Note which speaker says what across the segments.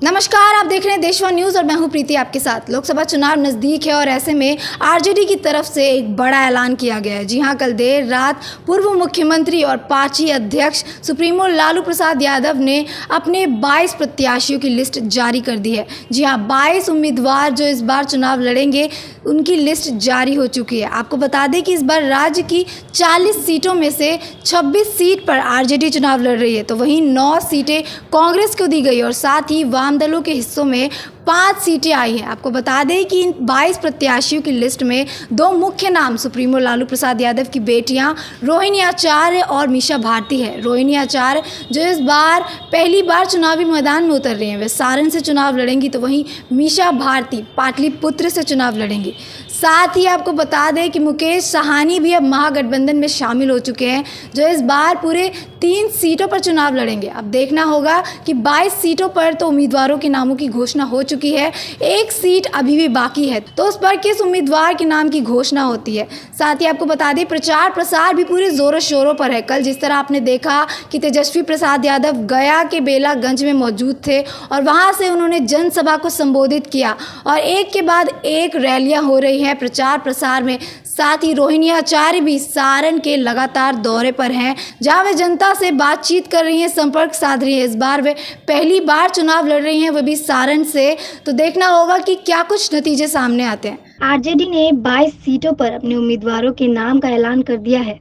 Speaker 1: नमस्कार, आप देख रहे हैं देशवा न्यूज़ और मैं हूं प्रीति आपके साथ। लोकसभा चुनाव नज़दीक है और ऐसे में आरजेडी की तरफ से एक बड़ा ऐलान किया गया है। जी हां, कल देर रात पूर्व मुख्यमंत्री और पार्टी अध्यक्ष सुप्रीमो लालू प्रसाद यादव ने अपने 22 प्रत्याशियों की लिस्ट जारी कर दी है। जी हां, 22 उम्मीदवार जो इस बार चुनाव लड़ेंगे उनकी लिस्ट जारी हो चुकी है। आपको बता दें कि इस बार राज्य की 40 सीटों में से 26 सीट पर आरजेडी चुनाव लड़ रही है, तो वहीं 9 सीटें कांग्रेस को दी गई और साथ ही वाम दलों के हिस्सों में 5 सीटें आई हैं। आपको बता दें कि इन 22 प्रत्याशियों की लिस्ट में 2 मुख्य नाम सुप्रीमो लालू प्रसाद यादव की बेटियां रोहिणी आचार्य और मीशा भारती है। रोहिणी आचार्य जो इस बार पहली बार चुनावी मैदान में उतर रही हैं, वे सारण से चुनाव लड़ेंगी, तो वहीं मीशा भारती पाटलिपुत्र से चुनाव लड़ेंगी। साथ ही आपको बता दें कि मुकेश साहनी भी अब महागठबंधन में शामिल हो चुके हैं, जो इस बार पूरे 3 सीटों पर चुनाव लड़ेंगे। अब देखना होगा कि 22 सीटों पर तो उम्मीदवारों के नामों की घोषणा हो चुकी है, 1 सीट अभी भी बाकी है, तो उस पर किस उम्मीदवार के नाम की घोषणा होती है। साथ ही आपको बता दें प्रचार प्रसार भी पूरे जोरों शोरों पर है। कल जिस तरह आपने देखा कि तेजस्वी प्रसाद यादव गया के बेलागंज में मौजूद थे और वहाँ से उन्होंने जनसभा को संबोधित किया और एक के बाद एक रैलियाँ हो रही है प्रचार प्रसार में। साथ ही रोहिणी आचार्य भी सारण के लगातार दौरे पर हैं, जहां वे जनता से बातचीत कर रही हैं, संपर्क साध रही हैं। इस बार वे पहली बार चुनाव लड़ रही हैं, वो भी सारण से, तो देखना होगा कि क्या कुछ नतीजे सामने आते हैं।
Speaker 2: आरजेडी ने 22 सीटों पर अपने उम्मीदवारों के नाम का ऐलान कर दिया है।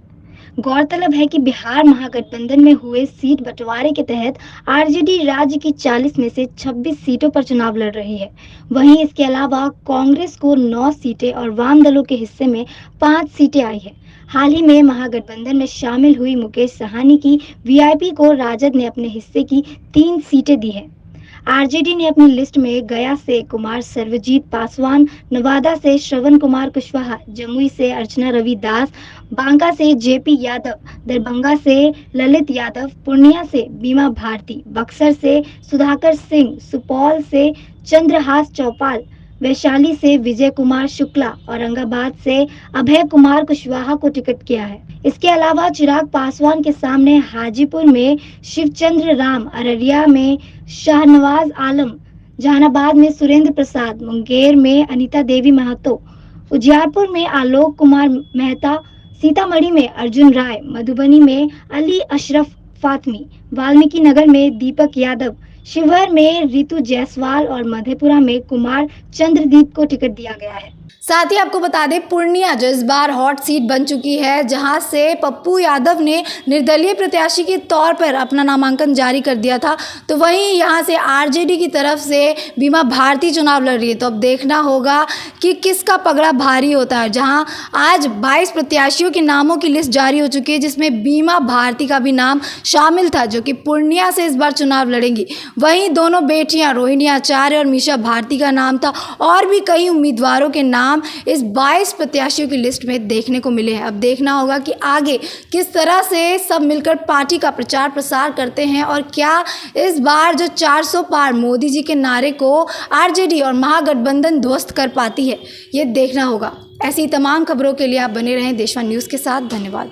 Speaker 2: गौरतलब है कि बिहार महागठबंधन में हुए सीट बंटवारे के तहत आरजेडी राज्य की 40 में से 26 सीटों पर चुनाव लड़ रही है। वहीं इसके अलावा कांग्रेस को 9 सीटें और वाम दलों के हिस्से में 5 सीटें आई है। हाल ही में महागठबंधन में शामिल हुई मुकेश साहनी की वीआईपी को राजद ने अपने हिस्से की 3 सीटें दी है। आरजेडी ने अपनी लिस्ट में गया से कुमार सर्वजीत पासवान, नवादा से श्रवण कुमार कुशवाहा, जमुई से अर्चना रविदास, बांका से जेपी यादव, दरभंगा से ललित यादव, पूर्णिया से बीमा भारती, बक्सर से सुधाकर सिंह, सुपौल से चंद्रहास चौपाल, वैशाली से विजय कुमार शुक्ला, औरंगाबाद से अभय कुमार कुशवाहा को टिकट किया है। इसके अलावा चिराग पासवान के सामने हाजीपुर में शिवचंद्र राम, अररिया में शाहनवाज आलम, जहानाबाद में सुरेंद्र प्रसाद, मुंगेर में अनीता देवी महतो, उजियारपुर में आलोक कुमार मेहता, सीतामढ़ी में अर्जुन राय, मधुबनी में अली अशरफ फातमी, वाल्मीकि नगर में दीपक यादव, शिवहर में रितु जायसवाल और मधेपुरा में कुमार चंद्रदीप को टिकट दिया गया है।
Speaker 1: साथ ही आपको बता दें पूर्णिया जो इस बार हॉट सीट बन चुकी है, जहां से पप्पू यादव ने निर्दलीय प्रत्याशी के तौर पर अपना नामांकन जारी कर दिया था, तो वहीं यहां से आरजेडी की तरफ से बीमा भारती चुनाव लड़ रही है। तो अब देखना होगा कि किसका पगड़ा भारी होता है। जहां आज 22 प्रत्याशियों के नामों की लिस्ट जारी हो चुकी है, जिसमें बीमा भारती का भी नाम शामिल था, जो कि पूर्णिया से इस बार चुनाव लड़ेंगी। वहीं दोनों बेटियां रोहिणी आचार्य और मीशा भारती का नाम था और भी कई उम्मीदवारों के नाम इस 22 प्रत्याशियों की लिस्ट में देखने को मिले हैं। अब देखना होगा कि आगे किस तरह से सब मिलकर पार्टी का प्रचार प्रसार करते हैं और क्या इस बार जो 400 पार मोदी जी के नारे को आरजेडी और महागठबंधन ध्वस्त कर पाती है, ये देखना होगा। ऐसी तमाम खबरों के लिए आप बने रहें देशवा न्यूज़ के साथ। धन्यवाद।